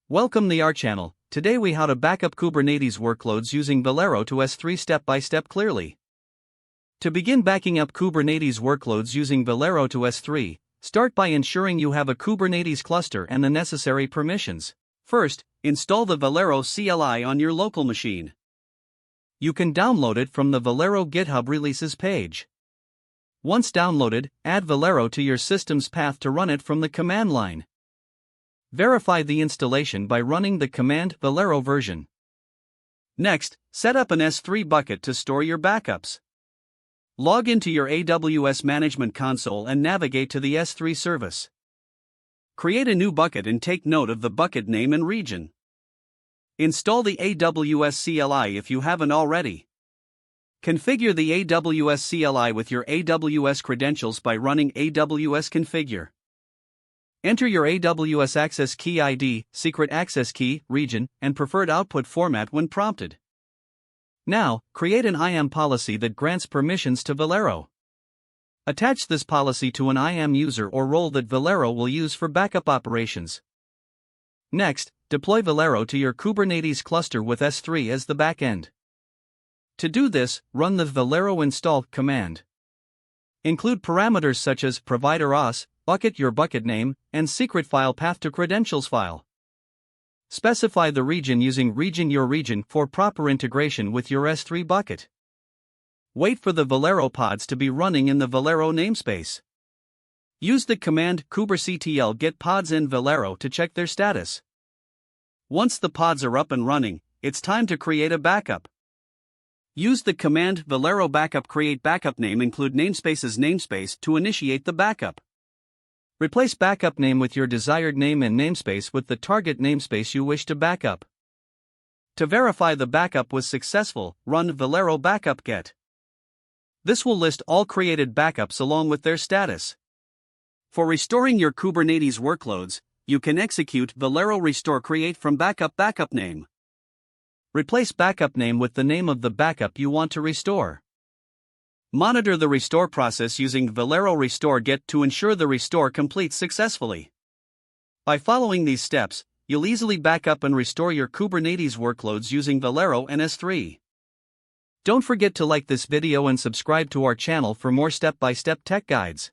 Welcome to our channel. Today we how to backup Kubernetes workloads using Velero to S3 step by step clearly. To begin backing up Kubernetes workloads using Velero to S3, start by ensuring you have a Kubernetes cluster and the necessary permissions. First, install the Velero CLI on your local machine. You can download it from the Velero GitHub releases page. Once downloaded, add Velero to your system's path to run it from the command line. Verify the installation by running the command Velero version. Next, set up an S3 bucket to store your backups. Log into your AWS Management Console and navigate to the S3 service. Create a new bucket and take note of the bucket name and region. Install the AWS CLI if you haven't already. Configure the AWS CLI with your AWS credentials by running AWS configure. Enter your AWS access key ID, secret access key, region, and preferred output format when prompted. Now, create an IAM policy that grants permissions to Velero. Attach this policy to an IAM user or role that Velero will use for backup operations. Next, deploy Velero to your Kubernetes cluster with S3 as the backend. To do this, run the Velero install command. Include parameters such as provider OS, bucket your bucket name, and secret file path to credentials file. Specify the region using region your region for proper integration with your S3 bucket. Wait for the Velero pods to be running in the Velero namespace. Use the command kubectl get pods in Velero to check their status. Once the pods are up and running, it's time to create a backup. Use the command Velero backup create backup name include namespace's namespace to initiate the backup. Replace backup name with your desired name and namespace with the target namespace you wish to backup. To verify the backup was successful, run Velero backup get. This will list all created backups along with their status. For restoring your Kubernetes workloads, you can execute Velero restore create from backup name. Replace backup name with the name of the backup you want to restore. Monitor the restore process using Velero restore get to ensure the restore completes successfully. By following these steps, you'll easily back up and restore your Kubernetes workloads using Velero and S3. Don't forget to like this video and subscribe to our channel for more step-by-step tech guides.